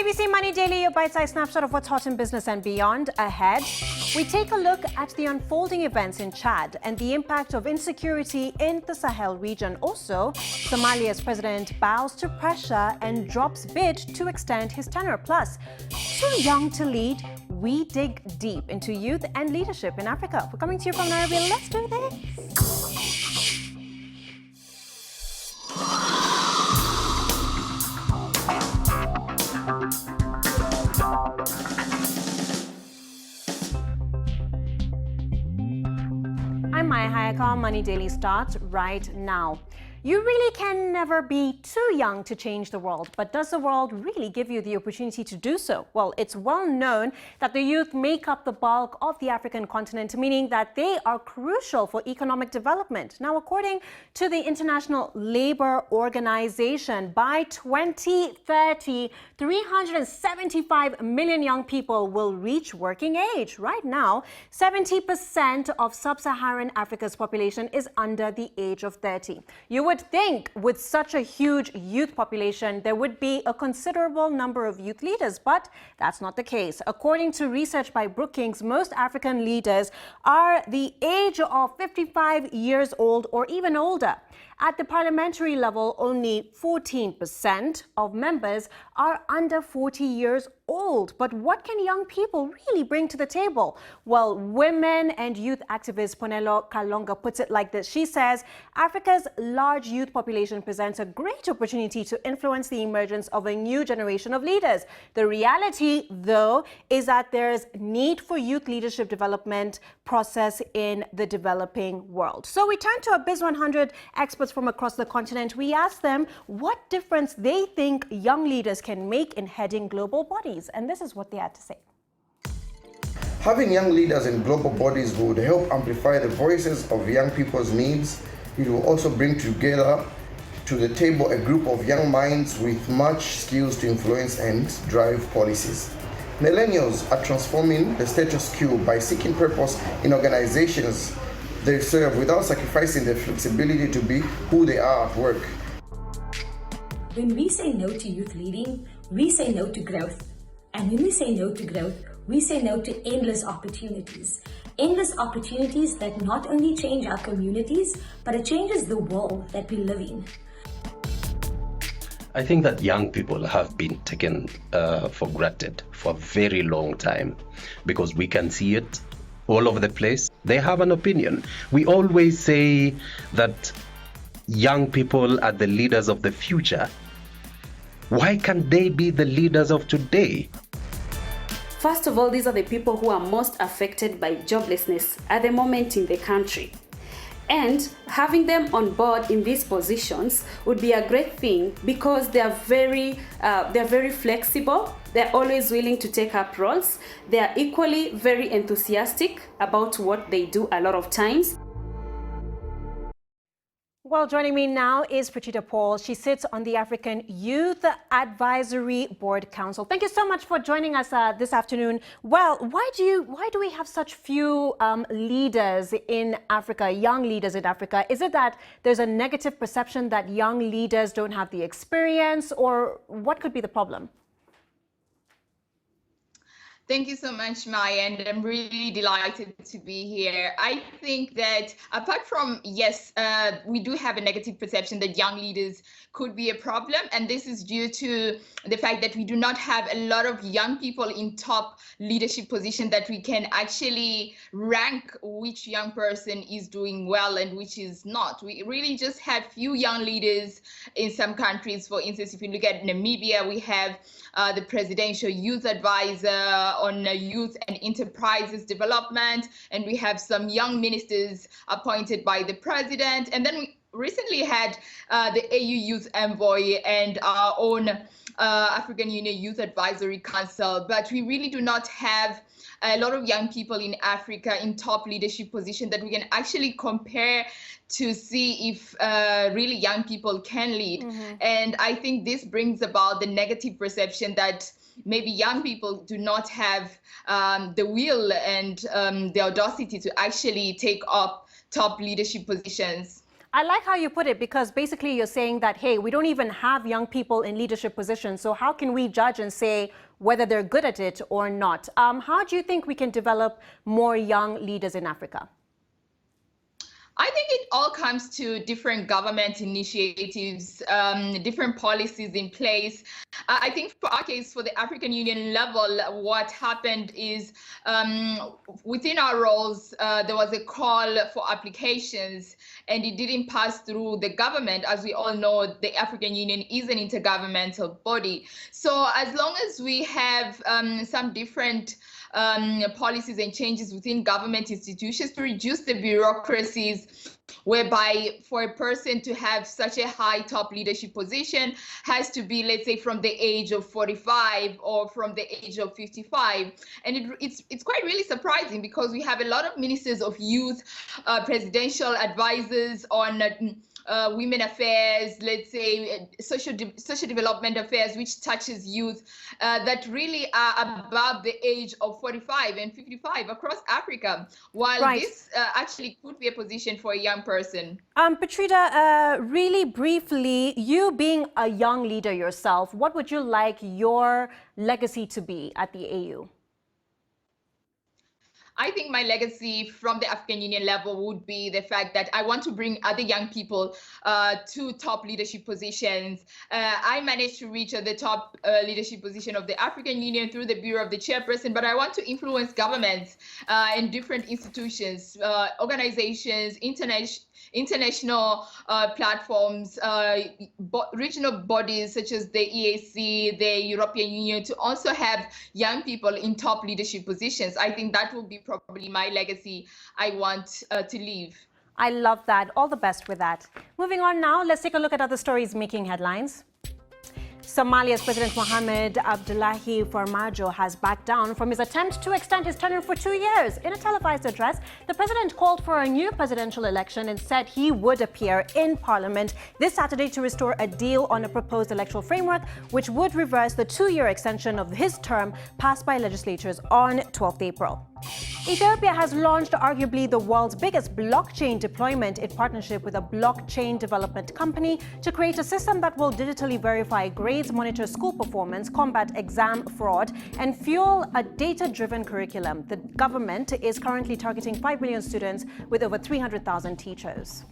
BBC Money Daily, your bite-sized snapshot of what's hot in business and beyond. Ahead, we take a look at the unfolding events in Chad and the impact of insecurity in the Sahel region. Also, Somalia's president bows to pressure and drops bid to extend his tenure. Plus, too young to lead, we dig deep into youth and leadership in Africa. We're coming to you from Nairobi. Let's do this. I'm Hayakawa. Money Daily starts right now. You really can never be too young to change the world, but does the world really give you the opportunity to do so? Well, it's well known that the youth make up the bulk of the African continent, meaning that they are crucial for economic development. Now, according to the International Labour Organization, by 2030, 375 million young people will reach working age. Right now, 70% of sub-Saharan Africa's population is under the age of 30. You would think with such a huge youth population, there would be a considerable number of youth leaders, but that's not the case. According to research by Brookings, most African leaders are the age of 55 years old or even older. At the parliamentary level, only 14% of members are under 40 years old. But what can young people really bring to the table? Well, women and youth activist Ponelo Kalonga puts it like this. She says, Africa's large youth population presents a great opportunity to influence the emergence of a new generation of leaders. The reality, though, is that there's need for youth leadership development process in the developing world. So we turn to a Biz 100 experts from across the continent. We asked them what difference they think young leaders can make in heading global bodies. And this is what they had to say. Having young leaders in global bodies would help amplify the voices of young people's needs. It will also bring together to the table a group of young minds with much skills to influence and drive policies. Millennials are transforming the status quo by seeking purpose in organizations they serve without sacrificing their flexibility to be who they are at work. When we say no to youth leading, we say no to growth. And when we say no to growth, we say no to endless opportunities. Endless opportunities that not only change our communities, but it changes the world that we live in. I think that young people have been taken for granted for a very long time because we can see it all over the place. They have an opinion. We always say that young people are the leaders of the future. Why can't they be the leaders of today? First of all, these are the people who are most affected by joblessness at the moment in the country. And having them on board in these positions would be a great thing because they're very flexible. They're always willing to take up roles. They are equally very enthusiastic about what they do a lot of times. Well, joining me now is Petrider Paul. She sits on the African Youth Advisory Board Council. Thank you so much for joining us this afternoon. Well, why do we have such few leaders in Africa, young leaders in Africa? Is it that there's a negative perception that young leaders don't have the experience, or what could be the problem? Thank you so much, Maya, and I'm really delighted to be here. I think that apart from, yes, we do have a negative perception that young leaders could be a problem, and this is due to the fact that we do not have a lot of young people in top leadership position that we can actually rank which young person is doing well and which is not. We really just have few young leaders in some countries. For instance, if you look at Namibia, we have the presidential youth advisor on youth and enterprises development, and we have some young ministers appointed by the president. And then we recently had the AU Youth Envoy and our own African Union Youth Advisory Council, but we really do not have a lot of young people in Africa in top leadership position that we can actually compare to see if really young people can lead. And I think this brings about the negative perception that maybe young people do not have the will and the audacity to actually take up top leadership positions. I like how you put it, because basically you're saying that, hey, we don't even have young people in leadership positions, so how can we judge and say whether they're good at it or not? How do you think we can develop more young leaders in Africa? I think it all comes to different government initiatives, different policies in place. I think for our case, for the African Union level, what happened is within our roles, there was a call for applications, and it didn't pass through the government. As we all know, the African Union is an intergovernmental body. So as long as we have some different policies and changes within government institutions to reduce the bureaucracies, whereby for a person to have such a high top leadership position has to be, let's say, from the age of 45 or from the age of 55. And it's quite really surprising, because we have a lot of ministers of youth, presidential advisors on women affairs, let's say social development affairs, which touches youth, that really are above the age of 45 and 55 across Africa, while this actually could be a position for a young person. Petrider, really briefly, you being a young leader yourself, what would you like your legacy to be at the AU? I think my legacy from the African Union level would be the fact that I want to bring other young people to top leadership positions. I managed to reach the top leadership position of the African Union through the Bureau of the Chairperson, but I want to influence governments and different institutions, organizations, international platforms, regional bodies such as the EAC, the European Union, to also have young people in top leadership positions. I think that will be probably my legacy I want to leave. I love that. All the best with that. Moving on now, let's take a look at other stories making headlines. Somalia's President Mohamed Abdullahi Farmajo has backed down from his attempt to extend his tenure for 2 years. In a televised address, the president called for a new presidential election and said he would appear in parliament this Saturday to restore a deal on a proposed electoral framework, which would reverse the 2-year extension of his term passed by legislatures on 12th April. Ethiopia has launched arguably the world's biggest blockchain deployment in partnership with a blockchain development company to create a system that will digitally verify grades, monitor school performance, combat exam fraud, and fuel a data-driven curriculum. The government is currently targeting 5 million students with over 300,000 teachers.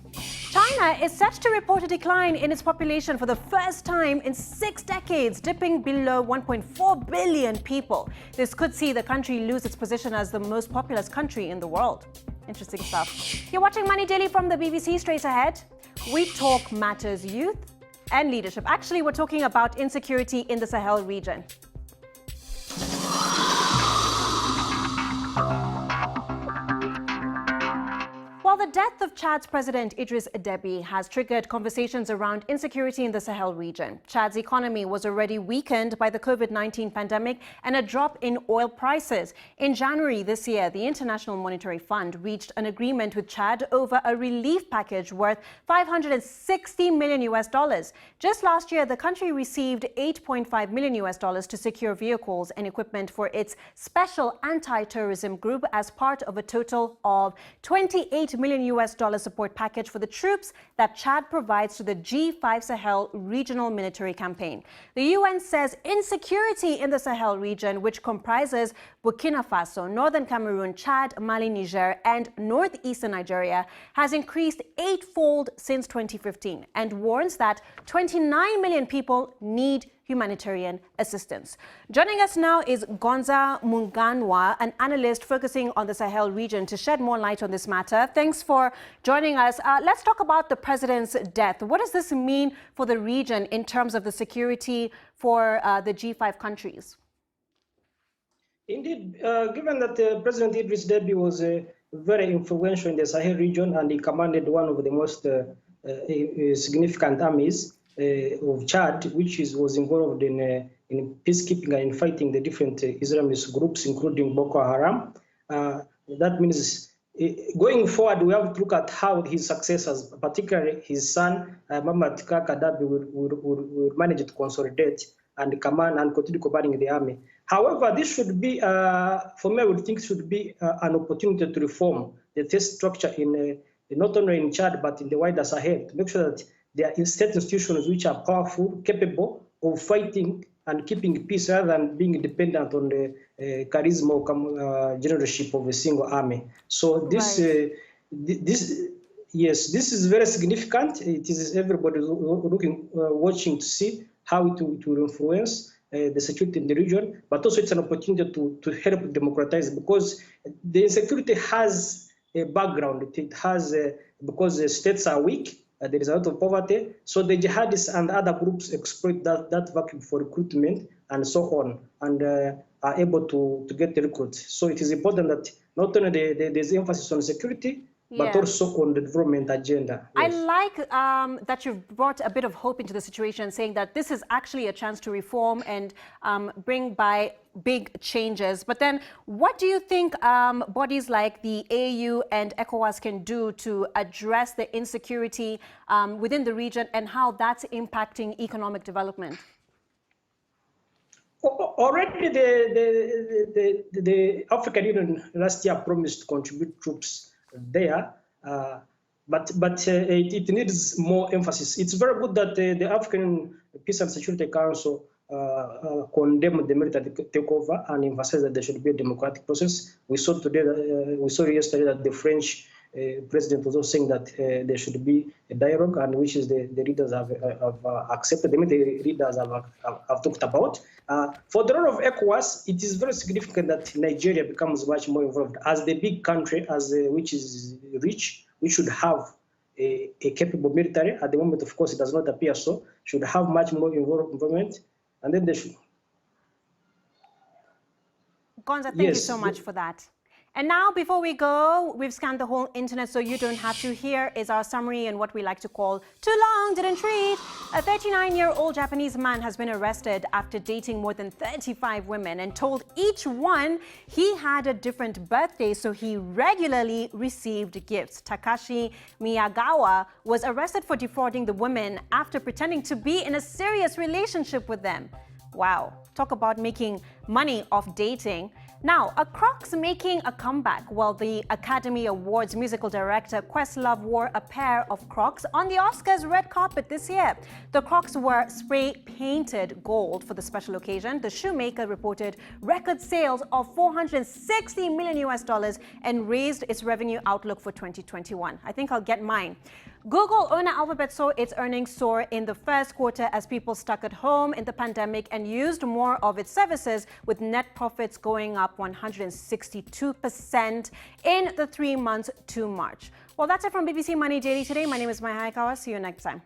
China is set to report a decline in its population for the first time in 6 decades, dipping below 1.4 billion people. This could see the country lose its position as the most populous country in the world. Interesting stuff. You're watching Money Daily from the BBC. Straight ahead, we talk matters youth and leadership. Actually, we're talking about insecurity in the Sahel region. While the death of Chad's President Idris Deby has triggered conversations around insecurity in the Sahel region, Chad's economy was already weakened by the COVID-19 pandemic and a drop in oil prices. In January this year, the International Monetary Fund reached an agreement with Chad over a relief package worth $560 million. Just last year, the country received $8.5 million to secure vehicles and equipment for its special anti-terrorism group as part of a total of $28 million support package for the troops that Chad provides to the G5 Sahel regional military campaign. The UN says insecurity in the Sahel region, which comprises Burkina Faso, northern Cameroon, Chad, Mali, Niger, and northeastern Nigeria, has increased 8-fold since 2015 and warns that 29 million people need humanitarian assistance. Joining us now is Gonza Munganwa, an analyst focusing on the Sahel region, to shed more light on this matter. Thanks for joining us. Let's talk about the president's death. What does this mean for the region in terms of the security for the G5 countries? Indeed, given that President Idris Deby was very influential in the Sahel region and he commanded one of the most significant armies of Chad, which was involved in peacekeeping and in fighting the different Islamist groups, including Boko Haram. That means going forward, we have to look at how his successors, particularly his son, Mohamed Deby, will manage to consolidate and command and continue commanding the army. However, this should be, for me, I would think, should be an opportunity to reform the state structure in not only in Chad, but in the wider Sahel, to make sure that there are state institutions which are powerful, capable of fighting and keeping peace rather than being dependent on the charisma or generalship of a single army. So this, Right. yes, this is very significant. It is everybody watching to see how it will influence the security in the region, but also it's an opportunity to help democratize, because the insecurity has a background. It has, because the states are weak, there is a lot of poverty, so the jihadists and other groups exploit that vacuum for recruitment and so on, and are able to get the recruits. So it is important that not only there's emphasis on security, but Yeah. also on the development agenda. I Yes. like that you've brought a bit of hope into the situation, saying that this is actually a chance to reform and bring by big changes. But then what do you think bodies like the AU and ECOWAS can do to address the insecurity within the region and how that's impacting economic development? Already the African Union last year promised to contribute troops there, but it needs more emphasis. It's very good that the African Peace and Security Council condemned the military takeover and emphasized that there should be a democratic process. We saw yesterday that the French president was also saying that there should be a dialogue, and which is the leaders have accepted. The military leaders have talked about. For the role of ECOWAS, it is very significant that Nigeria becomes much more involved. As the big country, which is rich, we should have a capable military. At the moment, of course, it does not appear so. Should have much more involvement, and then they should. Gonza, thank you so much for that. And now, before we go, we've scanned the whole internet so you don't have to. Here is our summary and what we like to call too long didn't read. A 39-year-old Japanese man has been arrested after dating more than 35 women and told each one he had a different birthday, so he regularly received gifts. Takashi Miyagawa was arrested for defrauding the women after pretending to be in a serious relationship with them. Wow, talk about making money off dating. Now, are Crocs making a comeback? Well, the Academy Awards musical director Questlove wore a pair of Crocs on the Oscars red carpet this year. The Crocs were spray-painted gold for the special occasion. The shoemaker reported record sales of $460 million and raised its revenue outlook for 2021. I think I'll get mine. Google owner Alphabet saw its earnings soar in the first quarter as people stuck at home in the pandemic and used more of its services, with net profits going up 162% in the 3 months to March. Well, that's it from BBC Money Daily today. My name is Hayakawa. See you next time.